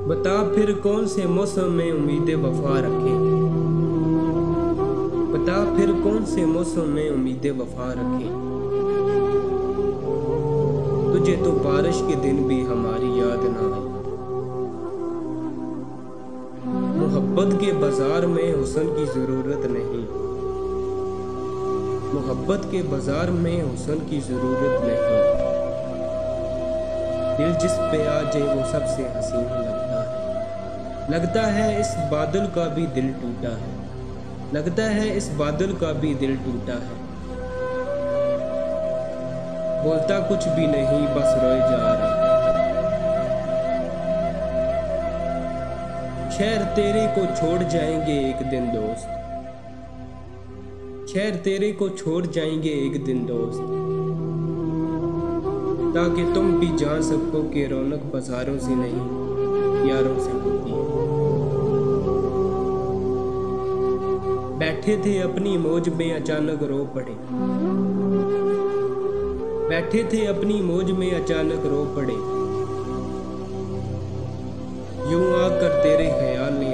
बता फिर कौन से मौसम में उम्मीदें वफा रखें। बता फिर कौन से मौसम में उम्मीदें वफा रखें। तुझे तो बारिश के दिन भी हमारी याद ना आई। मोहब्बत के बाजार में हुस्न की जरूरत नहीं। मोहब्बत के बाजार में हुस्न की जरूरत नहीं। दिल जिस पे आ जाए वो सबसे हसीन लगता है। लगता है इस बादल का भी दिल टूटा है। लगता है इस बादल का भी दिल टूटा है। बोलता कुछ भी नहीं बस रोए जा रहा। शहर तेरे को छोड़ जाएंगे एक दिन दोस्त। शहर तेरे को छोड़ जाएंगे एक दिन दोस्त। ताकि तुम भी जान सको कि रौनक बाजारों से नहीं यारों से होती है। बैठे थे अपनी मौज में अचानक रो पड़े। बैठे थे अपनी मौज में अचानक रो पड़े। यूं आकर तेरे ख्याल ने